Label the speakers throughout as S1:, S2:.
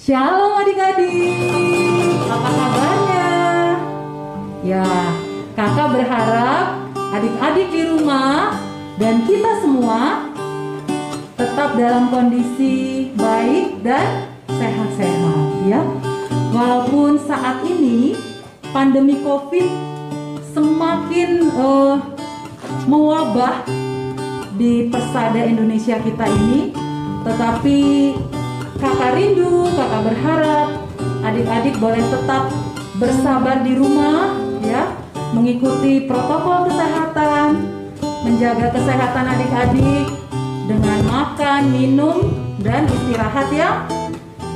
S1: Shalom adik-adik, apa kabarnya? Ya, kakak berharap adik-adik di rumah dan kita semua tetap dalam kondisi baik dan sehat-sehat ya. Walaupun saat ini pandemi COVID semakin mewabah di persada Indonesia kita ini, tetapi kakak rindu, kakak berharap adik-adik boleh tetap bersabar di rumah ya, mengikuti protokol kesehatan, menjaga kesehatan adik-adik dengan makan, minum, dan istirahat yang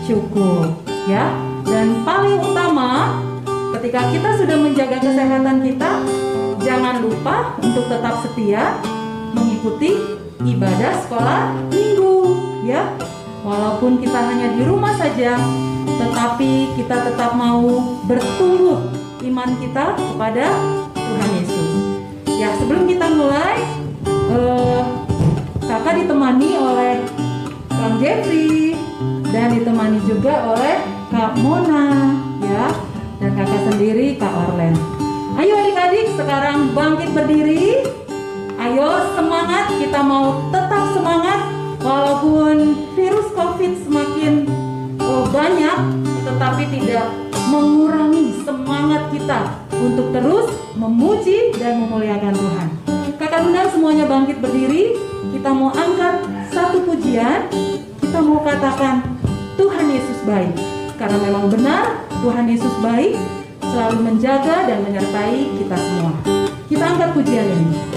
S1: cukup ya. Dan paling utama, ketika kita sudah menjaga kesehatan kita, jangan lupa untuk tetap setia mengikuti ibadah sekolah minggu ya. Walaupun kita hanya di rumah saja, tetapi kita tetap mau bertumbuh iman kita kepada Tuhan Yesus. Ya, sebelum kita mulai, kakak ditemani oleh Kang Jeffrey dan ditemani juga oleh Kak Mona, ya, dan kakak sendiri Kak Orlen. Ayo adik-adik, sekarang bangkit berdiri. Ayo semangat, kita mau tetap semangat. Walaupun virus COVID semakin banyak, tetapi tidak mengurangi semangat kita untuk terus memuji dan memuliakan Tuhan. Kakak undang semuanya bangkit berdiri. Kita mau angkat satu pujian. Kita mau katakan Tuhan Yesus baik. Karena memang benar Tuhan Yesus baik, selalu menjaga dan menyertai kita semua. Kita angkat pujian ini.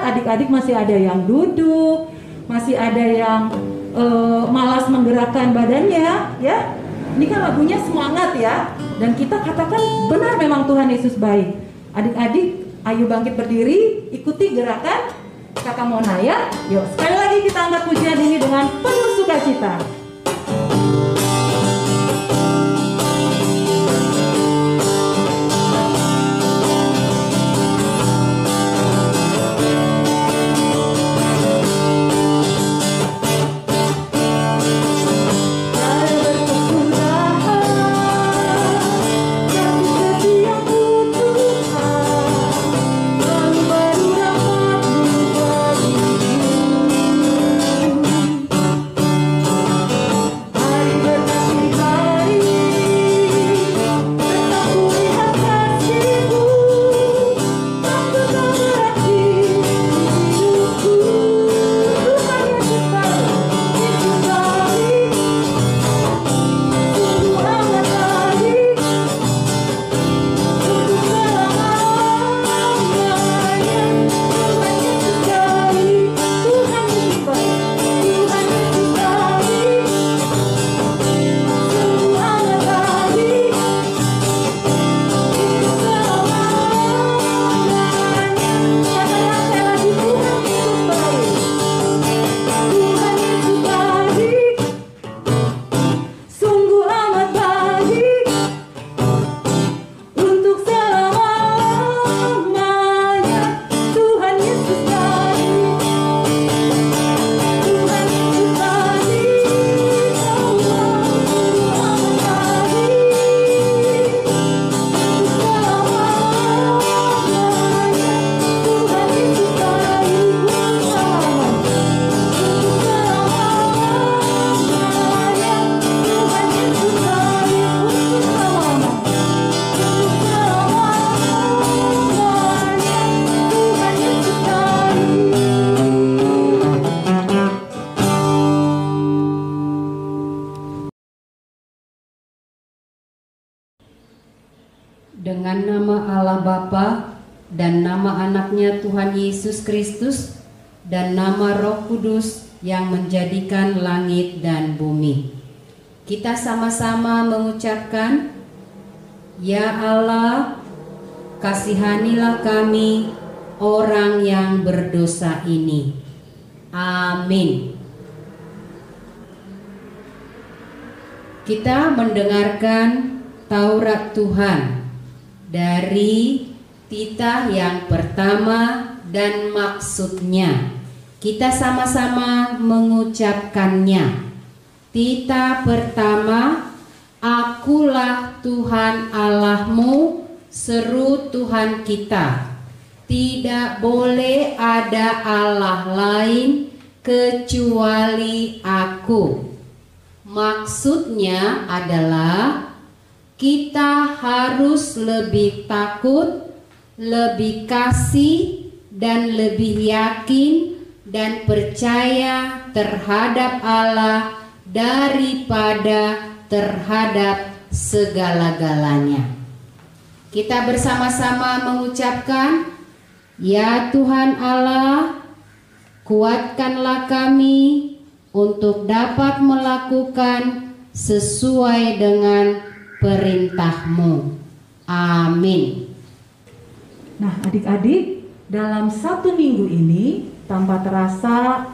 S1: Adik-adik masih ada yang duduk, masih ada yang malas menggerakkan badannya, ya. Ini kan lagunya semangat ya, dan kita katakan benar memang Tuhan Yesus baik. Adik-adik, ayo bangkit berdiri, ikuti gerakan Kakak Mona ya. Yuk, sekali lagi kita angkat pujian ini dengan penuh sukacita.
S2: Allah Bapa dan nama anaknya Tuhan Yesus Kristus dan nama Roh Kudus yang menjadikan langit dan bumi. Kita sama-sama mengucapkan, Ya Allah, kasihanilah kami orang yang berdosa ini. Amin. Kita mendengarkan Taurat Tuhan dari titah yang pertama dan maksudnya. Kita sama-sama mengucapkannya. Titah pertama, Akulah Tuhan Allahmu, seru Tuhan kita. Tidak boleh ada Allah lain kecuali Aku. Maksudnya adalah kita harus lebih takut, lebih kasih, dan lebih yakin dan percaya terhadap Allah daripada terhadap segala-galanya. Kita bersama-sama mengucapkan, Ya Tuhan Allah, kuatkanlah kami untuk dapat melakukan sesuai dengan perintah-Mu. Amin.
S1: Nah, adik-adik, dalam 1 minggu ini tanpa terasa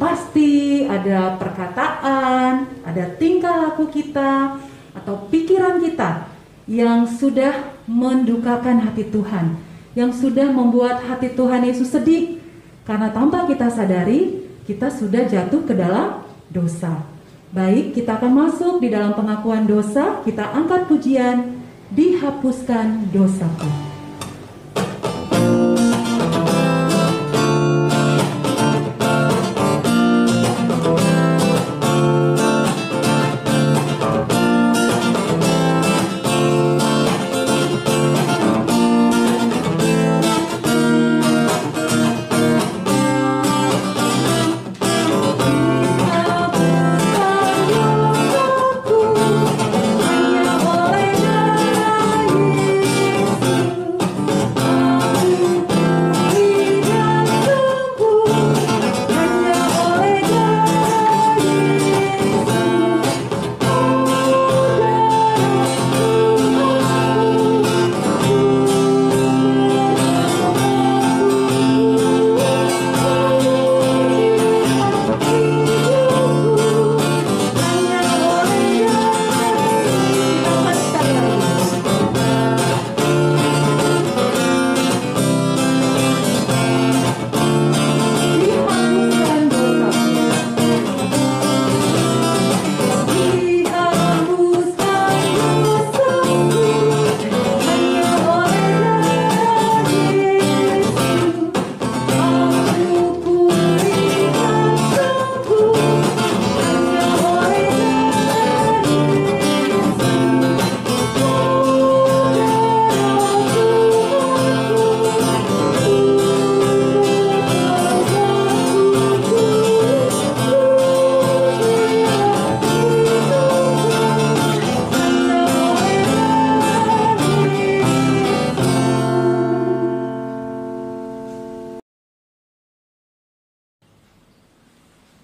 S1: pasti ada perkataan, ada tingkah laku kita atau pikiran kita yang sudah mendukakan hati Tuhan, yang sudah membuat hati Tuhan Yesus sedih, karena tanpa kita sadari kita sudah jatuh ke dalam dosa. Baik, kita akan masuk di dalam pengakuan dosa. Kita angkat pujian, dihapuskan dosaku.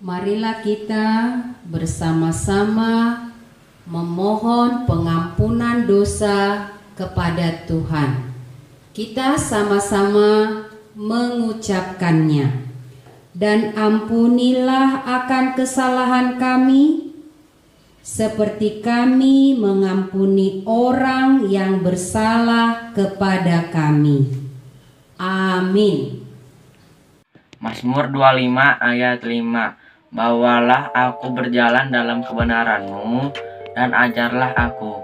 S2: Marilah kita bersama-sama memohon pengampunan dosa kepada Tuhan. Kita sama-sama mengucapkannya. Dan ampunilah akan kesalahan kami, seperti kami mengampuni orang yang bersalah kepada kami. Amin.
S3: Mazmur 25 ayat 5. Bawalah aku berjalan dalam kebenaran-Mu dan ajarlah aku,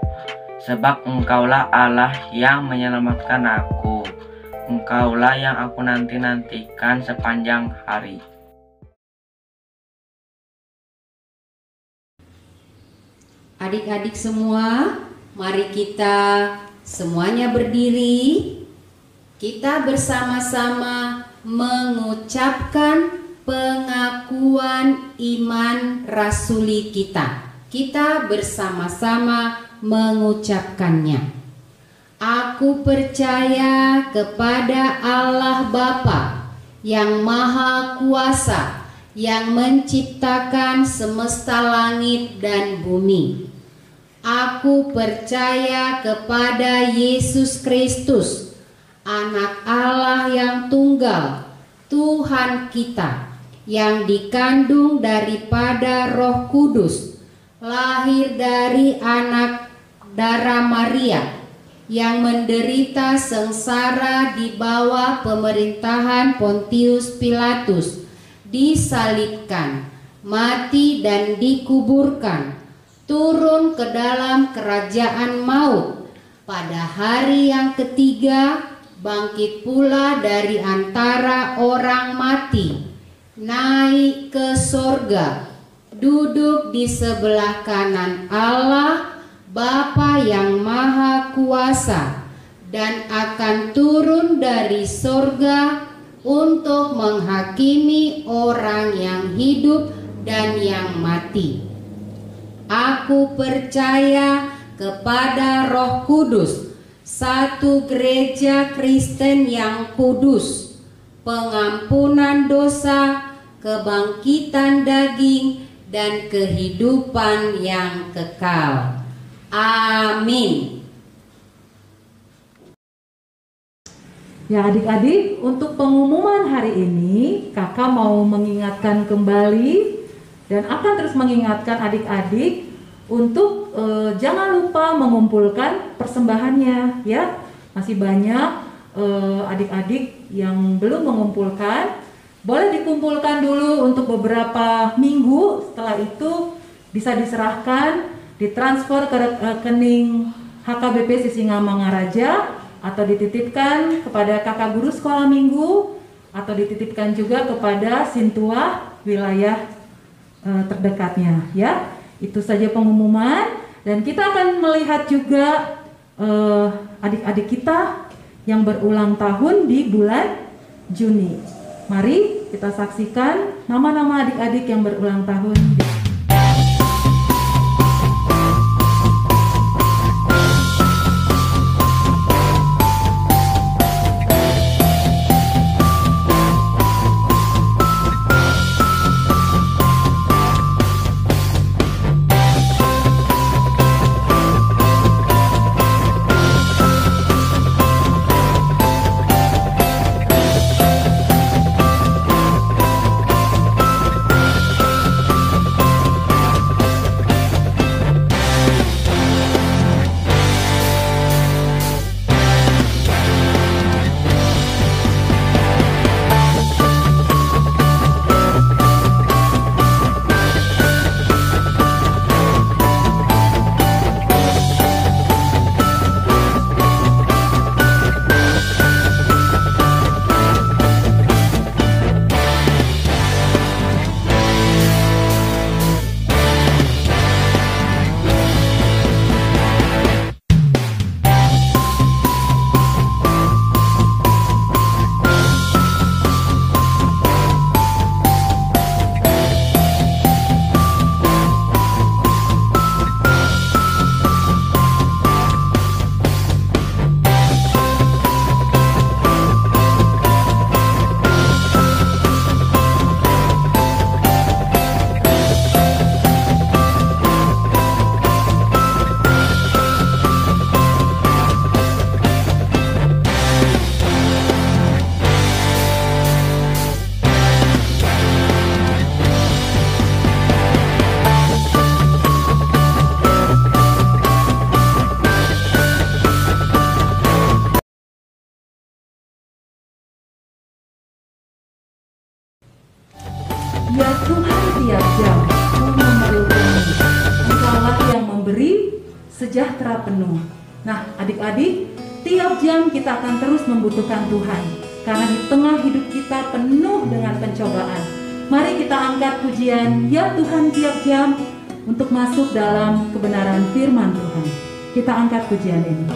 S3: sebab Engkaulah Allah yang menyelamatkan aku. Engkaulah yang aku nanti-nantikan sepanjang hari.
S2: Adik-adik semua, mari kita semuanya berdiri. Kita bersama-sama mengucapkan pengakuan iman rasuli kita. Kita bersama-sama mengucapkannya. Aku percaya kepada Allah Bapa yang Maha Kuasa, yang menciptakan semesta langit dan bumi. Aku percaya kepada Yesus Kristus, Anak Allah yang tunggal, Tuhan kita, yang dikandung daripada Roh Kudus, lahir dari anak darah Maria, yang menderita sengsara di bawah pemerintahan Pontius Pilatus, disalibkan, mati dan dikuburkan, turun ke dalam kerajaan maut, pada hari yang ketiga bangkit pula dari antara orang mati, naik ke sorga, duduk di sebelah kanan Allah Bapa yang Maha Kuasa, dan akan turun dari sorga untuk menghakimi orang yang hidup dan yang mati. Aku percaya kepada Roh Kudus, satu gereja Kristen yang kudus, pengampunan dosa, kebangkitan daging, dan kehidupan yang kekal. Amin.
S1: Ya adik-adik, untuk pengumuman hari ini kakak mau mengingatkan kembali dan akan terus mengingatkan adik-adik untuk jangan lupa mengumpulkan persembahannya ya. Masih banyak adik-adik yang belum mengumpulkan. Boleh dikumpulkan dulu untuk beberapa minggu, setelah itu bisa diserahkan, ditransfer ke rekening HKBP Sisingamangaraja, atau dititipkan kepada kakak guru sekolah minggu, atau dititipkan juga kepada Sintua wilayah terdekatnya ya. Itu saja pengumuman, dan kita akan melihat juga adik-adik kita yang berulang tahun di bulan Juni. Mari kita saksikan nama-nama adik-adik yang berulang tahun. Ya Tuhan, tiap jam Kau memerlukanmu. Engkaulah yang memberi sejahtera penuh. Nah adik-adik, tiap jam kita akan terus membutuhkan Tuhan, karena di tengah hidup kita penuh dengan pencobaan. Mari kita angkat pujian Ya Tuhan tiap jam untuk masuk dalam kebenaran firman Tuhan. Kita angkat pujian ini.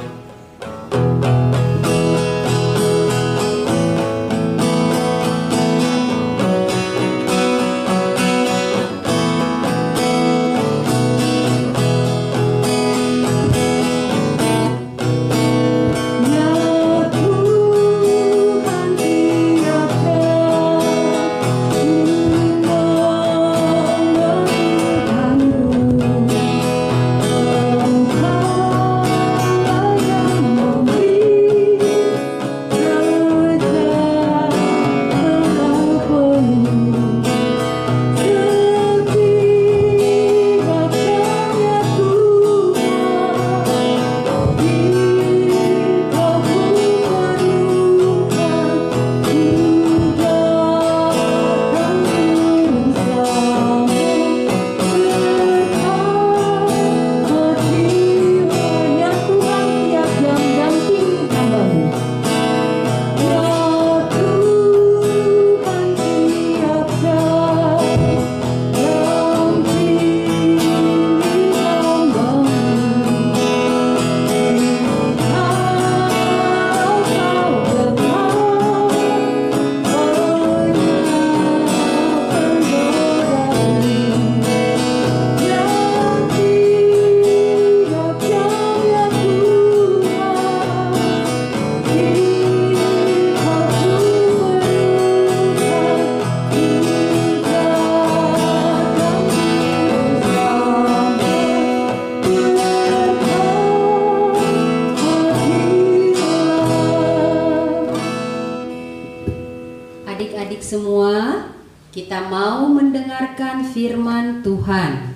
S2: semua, kita mau mendengarkan firman Tuhan.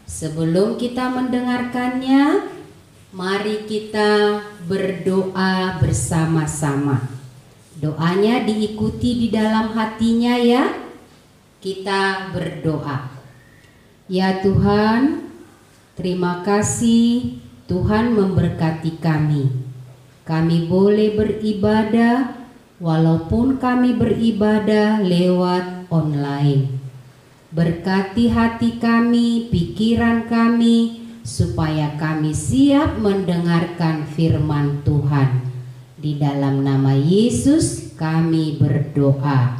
S2: Sebelum kita mendengarkannya, mari kita berdoa bersama-sama. Doanya diikuti di dalam hatinya ya. Kita berdoa. Ya Tuhan, terima kasih Tuhan memberkati kami. Kami boleh beribadah walaupun kami beribadah lewat online. Berkati hati kami, pikiran kami, supaya kami siap mendengarkan firman Tuhan. Di dalam nama Yesus kami berdoa.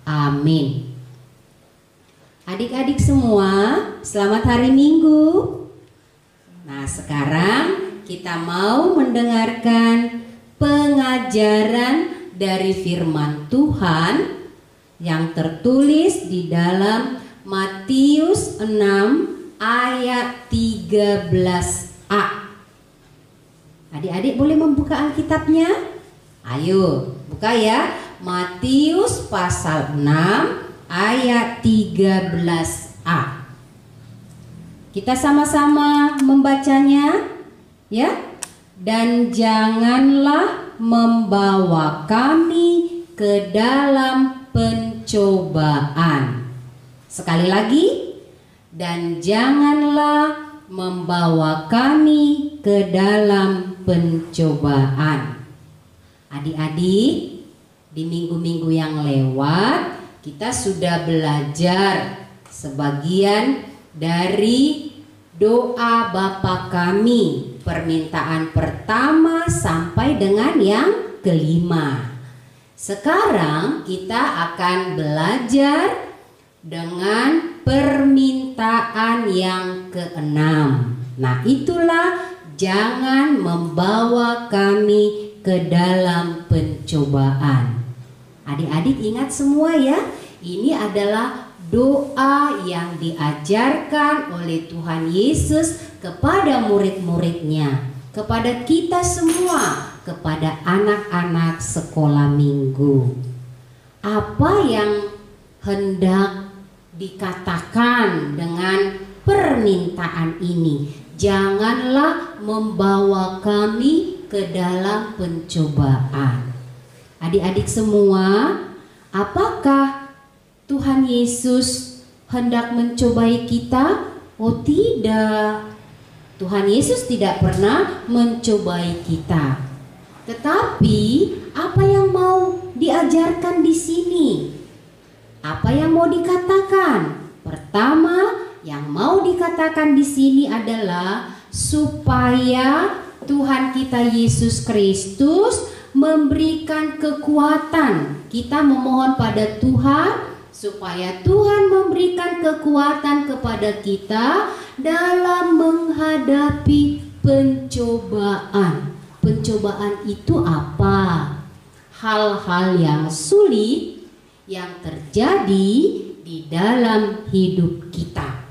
S2: Amin. Adik-adik semua, selamat hari Minggu. Nah, sekarang kita mau mendengarkan pengajaran dari firman Tuhan yang tertulis di dalam Matius 6 ayat 13a. Adik-adik boleh membuka Alkitabnya? Ayo, buka ya. Matius pasal 6 ayat 13a. Kita sama-sama membacanya ya. Dan janganlah membawa kami ke dalam pencobaan. Sekali lagi, dan janganlah membawa kami ke dalam pencobaan. Adik-adik, di minggu-minggu yang lewat kita sudah belajar sebagian dari doa Bapa kami, permintaan pertama sampai dengan yang kelima. Sekarang kita akan belajar dengan permintaan yang keenam. Nah, itulah jangan membawa kami ke dalam pencobaan. Adik-adik ingat semua ya, ini adalah doa yang diajarkan oleh Tuhan Yesus kepada murid-muridnya, kepada kita semua, kepada anak-anak sekolah minggu. Apa yang hendak dikatakan dengan permintaan ini? Janganlah membawa kami ke dalam pencobaan. Adik-adik semua, apakah Tuhan Yesus hendak mencobai kita? Oh tidak, Tuhan Yesus tidak pernah mencobai kita. Tetapi apa yang mau diajarkan di sini? Apa yang mau dikatakan? Pertama, yang mau dikatakan di sini adalah supaya Tuhan kita Yesus Kristus memberikan kekuatan. Kita memohon pada Tuhan supaya Tuhan memberikan kekuatan kepada kita dalam menghadapi pencobaan. Pencobaan itu apa? Hal-hal yang sulit yang terjadi di dalam hidup kita.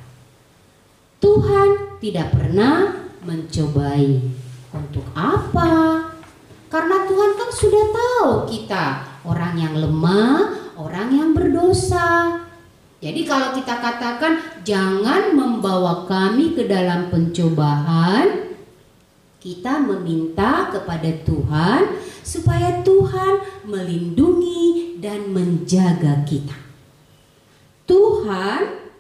S2: Tuhan tidak pernah mencobai. Untuk apa? Karena Tuhan kan sudah tahu kita orang yang lemah, orang yang berdosa. Jadi kalau kita katakan jangan membawa kami ke dalam pencobaan, kita meminta kepada Tuhan supaya Tuhan melindungi dan menjaga kita. Tuhan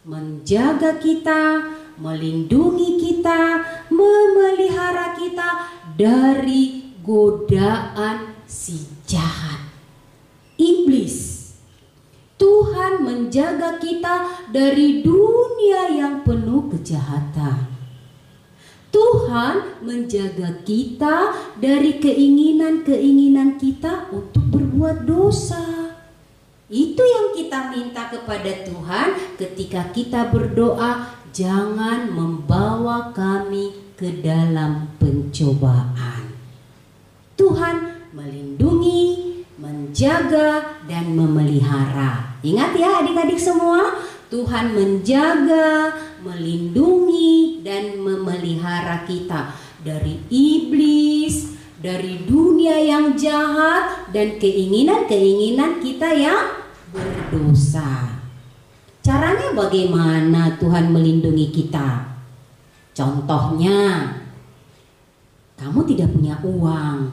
S2: menjaga kita, melindungi kita, memelihara kita dari godaan si jahat, iblis. Tuhan menjaga kita dari dunia yang penuh kejahatan. Tuhan menjaga kita dari keinginan-keinginan kita untuk berbuat dosa. Itu yang kita minta kepada Tuhan ketika kita berdoa, jangan membawa kami ke dalam pencobaan. Tuhan melindungi, menjaga, dan memelihara. Ingat ya adik-adik semua, Tuhan menjaga, melindungi, dan memelihara kita dari iblis, dari dunia yang jahat dan keinginan-keinginan kita yang berdosa. Caranya bagaimana Tuhan melindungi kita? Contohnya, kamu tidak punya uang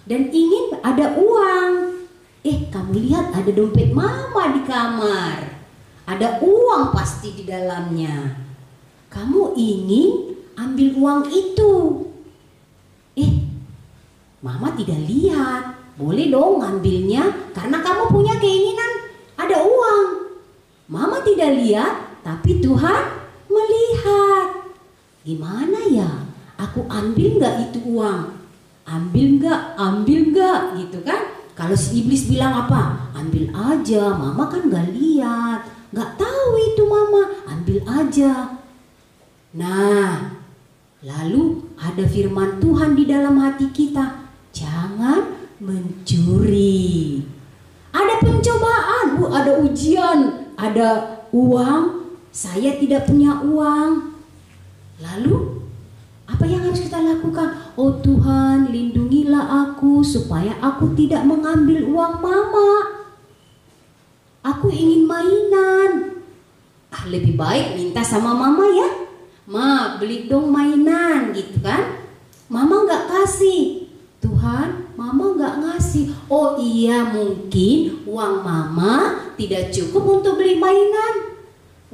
S2: dan ingin ada uang. Kamu lihat ada dompet mama di kamar. Ada uang pasti di dalamnya. Kamu ingin ambil uang itu. Mama tidak lihat. Boleh dong ngambilnya karena kamu punya keinginan ada uang. Mama tidak lihat, tapi Tuhan melihat. Gimana ya? Aku ambil nggak itu uang? Ambil nggak gitu kan? Kalau si iblis bilang apa? Ambil aja, mama kan nggak lihat, nggak tahu itu mama, ambil aja. Nah, lalu ada firman Tuhan di dalam hati kita, jangan mencuri. Ada pencobaan, ada ujian, ada uang, saya tidak punya uang. Lalu apa yang harus kita lakukan? Oh Tuhan, lindungilah aku supaya aku tidak mengambil uang mama. Aku ingin mainan. Lebih baik minta sama mama ya. Ma, beli dong mainan gitu kan. Mama nggak kasih. Tuhan, mama nggak ngasih. Oh iya, mungkin uang mama tidak cukup untuk beli mainan.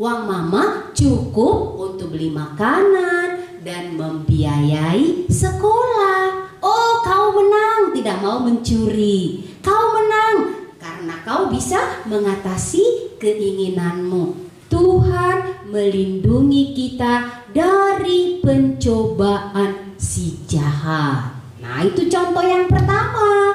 S2: Uang mama cukup untuk beli makanan dan membiayai sekolah. Oh, kau menang, tidak mau mencuri. Kau menang karena kau bisa mengatasi keinginanmu. Tuhan melindungi kita dari pencobaan si jahat. Nah, itu contoh yang pertama.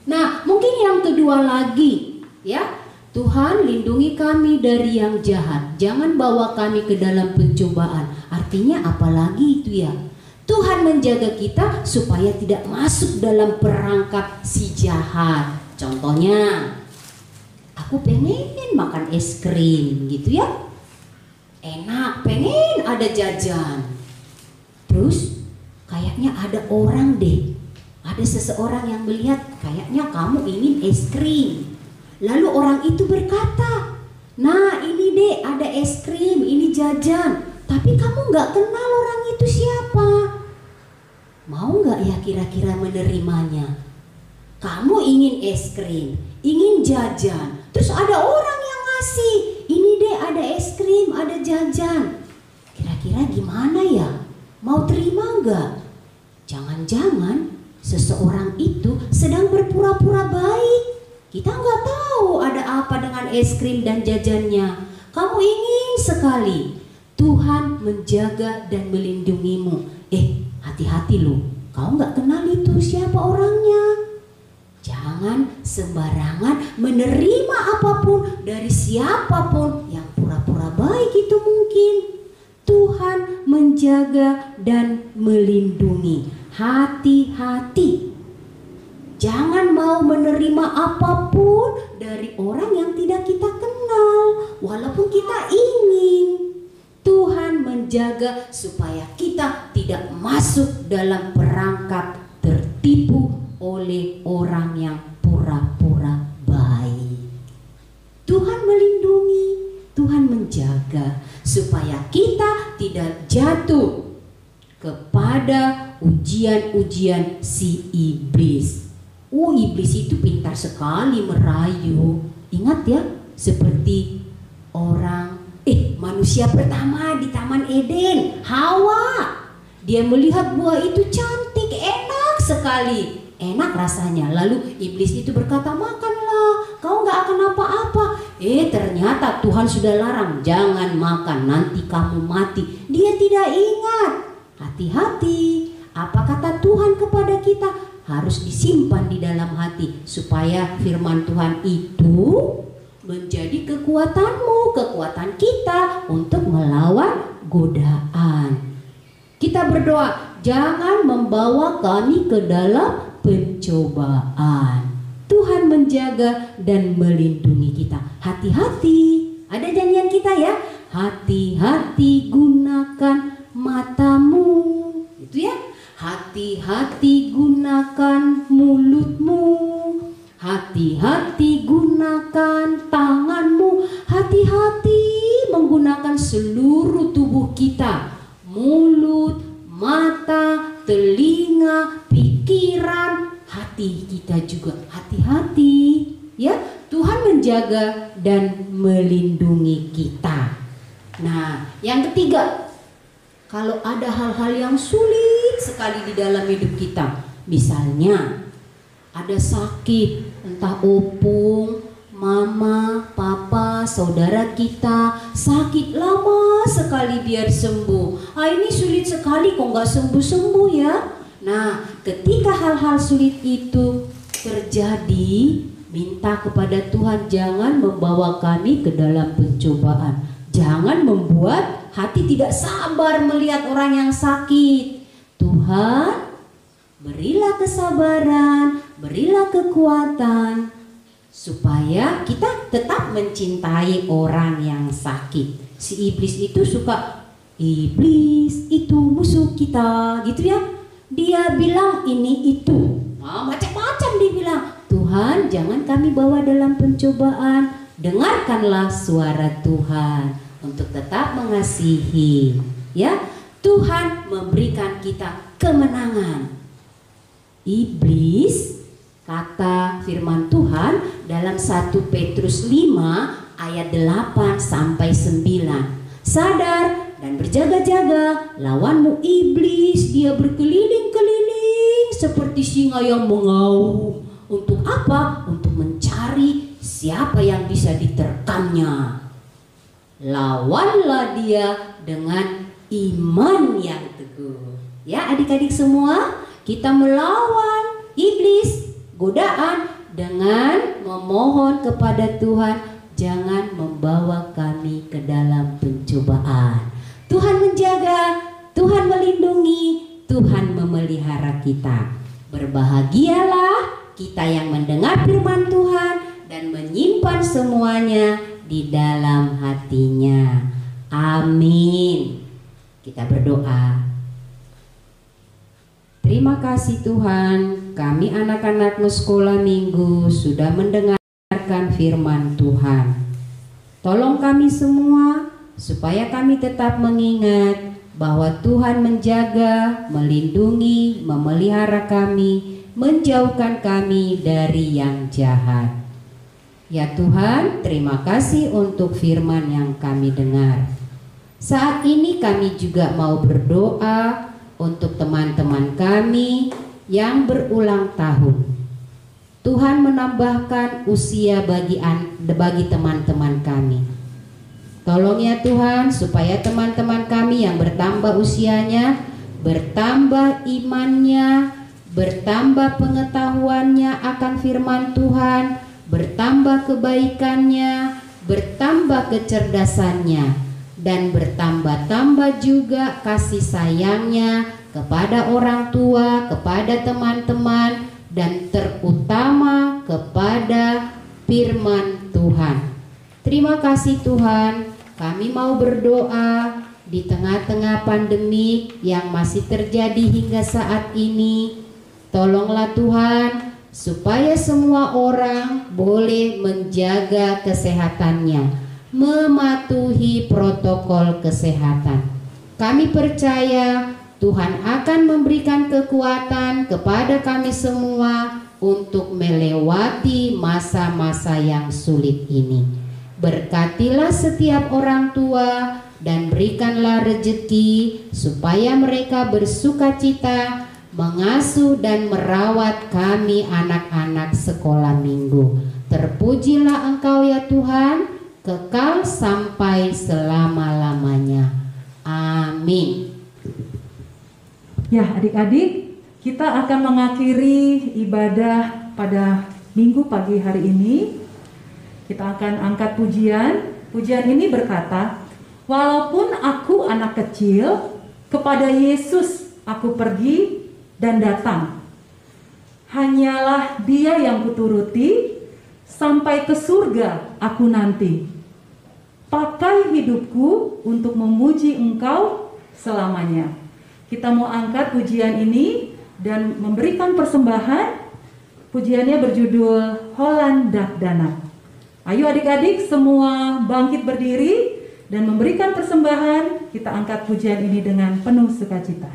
S2: Nah, mungkin yang kedua lagi, ya. Tuhan lindungi kami dari yang jahat. Jangan bawa kami ke dalam pencobaan. Artinya apalagi itu ya? Tuhan menjaga kita supaya tidak masuk dalam perangkap si jahat. Contohnya, aku pengen makan es krim gitu ya. Enak, pengen ada jajan. Terus kayaknya ada orang deh. Ada seseorang yang melihat kayaknya kamu ingin es krim. Lalu orang itu berkata, nah ini deh ada es krim, ini jajan. Tapi kamu gak kenal orang itu siapa. Mau gak ya kira-kira menerimanya? Kamu ingin es krim, ingin jajan. Terus ada orang yang ngasih, ini deh ada es krim, ada jajan. Kira-kira gimana ya? Mau terima gak? Jangan-jangan seseorang itu sedang berpura-pura baik. Kita nggak tahu ada apa dengan es krim dan jajannya. Kamu ingin sekali. Tuhan menjaga dan melindungimu. Hati-hati loh. Kau nggak kenal itu siapa orangnya. Jangan sembarangan menerima apapun dari siapapun yang pura-pura baik itu mungkin. Tuhan menjaga dan melindungi. Hati-hati. Jangan mau menerima apapun dari orang yang tidak kita kenal, walaupun kita ingin. Tuhan menjaga supaya kita tidak masuk dalam perangkap tertipu oleh orang yang pura-pura baik. Tuhan melindungi, Tuhan menjaga supaya kita tidak jatuh kepada ujian-ujian si iblis. Iblis itu pintar sekali merayu. Ingat ya, seperti manusia pertama di Taman Eden, Hawa. Dia melihat buah itu cantik, enak sekali, enak rasanya. Lalu iblis itu berkata, makanlah, kau gak akan apa-apa. Ternyata Tuhan sudah larang, jangan makan, nanti kamu mati. Dia tidak ingat. Hati-hati, apa kata Tuhan kepada kita? Harus disimpan di dalam hati supaya firman Tuhan itu menjadi kekuatanmu, kekuatan kita untuk melawan godaan. Kita berdoa, jangan membawa kami ke dalam pencobaan. Tuhan menjaga dan melindungi kita. Hati-hati. Ada janjian kita ya. Hati-hati gunakan matamu. Itu ya. Hati-hati gunakan mulutmu, hati-hati gunakan tanganmu, hati-hati menggunakan seluruh tubuh kita, mulut, mata, telinga, pikiran, hati kita juga. Hati-hati ya, Tuhan menjaga dan melindungi kita. Nah, yang ketiga, kalau ada hal-hal yang sulit sekali di dalam hidup kita, misalnya ada sakit, entah opung, mama, papa, saudara kita sakit lama sekali biar sembuh. Ini sulit sekali kok nggak sembuh-sembuh ya. Nah, ketika hal-hal sulit itu terjadi, minta kepada Tuhan, jangan membawa kami ke dalam pencobaan. Jangan membuat hati tidak sabar melihat orang yang sakit. Tuhan, berilah kesabaran, berilah kekuatan, supaya kita tetap mencintai orang yang sakit. Si iblis itu suka, iblis itu musuh kita, gitu ya. Dia bilang ini itu, macam-macam dia bilang. Tuhan, jangan kami bawa dalam pencobaan. Dengarkanlah suara Tuhan untuk tetap mengasihi. Ya, Tuhan memberikan kita kemenangan. Iblis, kata firman Tuhan dalam 1 Petrus 5 ayat 8 sampai 9. Sadar dan berjaga-jaga, lawanmu iblis, dia berkeliling-keliling seperti singa yang mengaum. Untuk apa? Untuk mencari siapa yang bisa diterkamnya. Lawanlah dia dengan iman yang teguh. Ya, adik-adik semua, kita melawan iblis, godaan, dengan memohon kepada Tuhan, jangan membawa kami ke dalam pencobaan. Tuhan menjaga, Tuhan melindungi, Tuhan memelihara kita. Berbahagialah kita yang mendengar firman Tuhan dan menyimpan semuanya di dalam hatinya. Amin. Kita berdoa. Terima kasih Tuhan, kami anak-anakmu sekolah minggu sudah mendengarkan firman Tuhan. Tolong kami semua supaya kami tetap mengingat bahwa Tuhan menjaga, melindungi, memelihara kami, menjauhkan kami dari yang jahat. Ya Tuhan, terima kasih untuk firman yang kami dengar. Saat ini kami juga mau berdoa untuk teman-teman kami yang berulang tahun. Tuhan menambahkan usia bagi teman-teman kami. Tolong ya Tuhan, supaya teman-teman kami yang bertambah usianya, bertambah imannya, bertambah pengetahuannya akan firman Tuhan, bertambah kebaikannya, bertambah kecerdasannya, dan bertambah-tambah juga kasih sayangnya kepada orang tua, kepada teman-teman, dan terutama kepada firman Tuhan. Terima kasih Tuhan, kami mau berdoa di tengah-tengah pandemi yang masih terjadi hingga saat ini. Tolonglah Tuhan, supaya semua orang boleh menjaga kesehatannya, mematuhi protokol kesehatan. Kami percaya Tuhan akan memberikan kekuatan kepada kami semua untuk melewati masa-masa yang sulit ini. Berkatilah setiap orang tua dan berikanlah rezeki supaya mereka bersukacita mengasuh dan merawat kami anak-anak sekolah minggu. Terpujilah Engkau ya Tuhan, kekal sampai selama-lamanya. Amin.
S1: Ya adik-adik, kita akan mengakhiri ibadah pada minggu pagi hari ini. Kita akan angkat pujian. Pujian ini berkata, walaupun aku anak kecil, kepada Yesus aku pergi dan datang. Hanyalah Dia yang kuturuti, sampai ke surga aku nanti. Pakai hidupku untuk memuji Engkau selamanya. kita mau angkat pujian ini dan memberikan persembahan. Pujiannya berjudul Holland Dak Danap. Ayo adik-adik semua bangkit berdiri dan memberikan persembahan. Kita angkat pujian ini dengan penuh sukacita.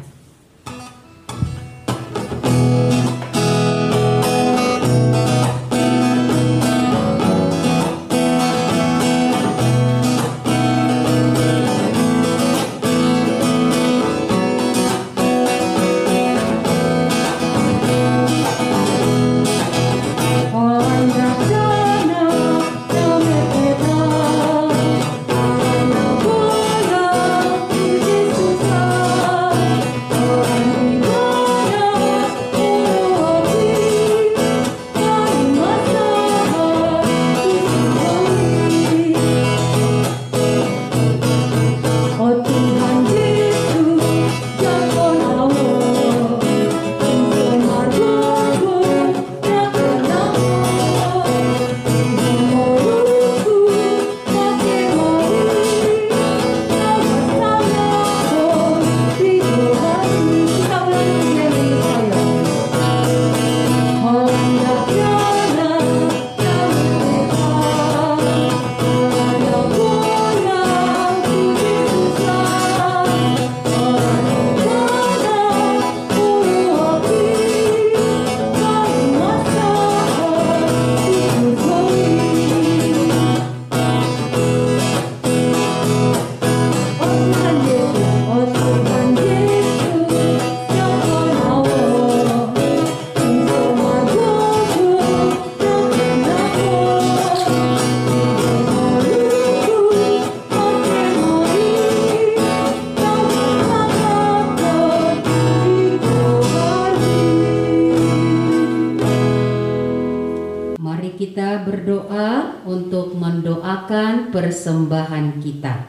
S2: Kita berdoa untuk mendoakan persembahan kita.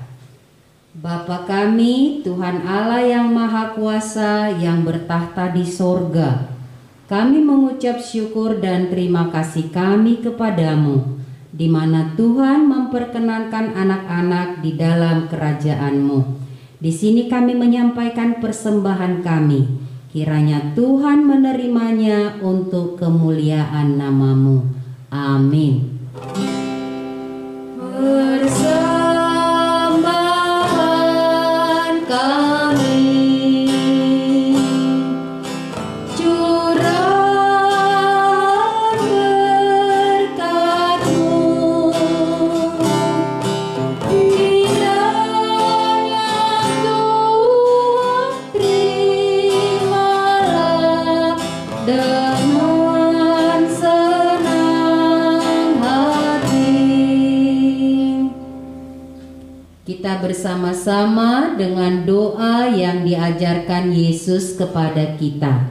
S2: Bapa kami, Tuhan Allah yang Maha Kuasa yang bertahta di sorga, kami mengucap syukur dan terima kasih kami kepadamu, di mana Tuhan memperkenankan anak-anak di dalam kerajaan-Mu. Di sini kami menyampaikan persembahan kami, kiranya Tuhan menerimanya untuk kemuliaan nama-Mu. Amin. Persembahan kami, curah berkat-Mu, kiranya Tuhan terimalah dengan senang hati. Kita bersama-sama dengan doa yang diajarkan Yesus kepada kita.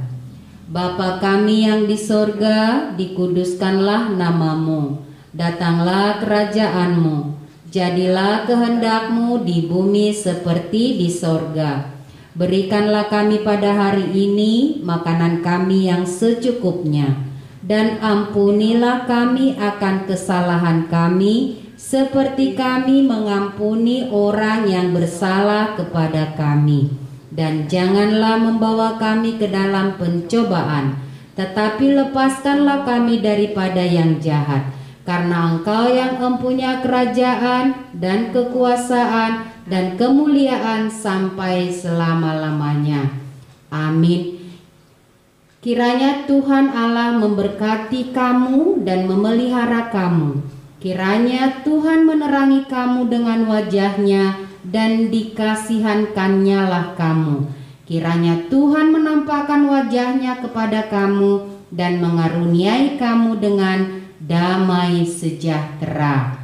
S2: Bapa kami yang di sorga, dikuduskanlah nama-Mu. Datanglah kerajaan-Mu. Jadilah kehendak-Mu di bumi seperti di sorga. Berikanlah kami pada hari ini makanan kami yang secukupnya. Dan ampunilah kami akan kesalahan kami, seperti kami mengampuni orang yang bersalah kepada kami. Dan janganlah membawa kami ke dalam pencobaan, tetapi lepaskanlah kami daripada yang jahat. Karena Engkau yang mempunyai kerajaan dan kekuasaan dan kemuliaan sampai selama-lamanya. Amin. Kiranya Tuhan Allah memberkati kamu dan memelihara kamu. Kiranya Tuhan menerangi kamu dengan wajah-Nya dan dikasihankannya lah kamu. Kiranya Tuhan menampakkan wajah-Nya kepada kamu dan mengaruniai kamu dengan damai sejahtera.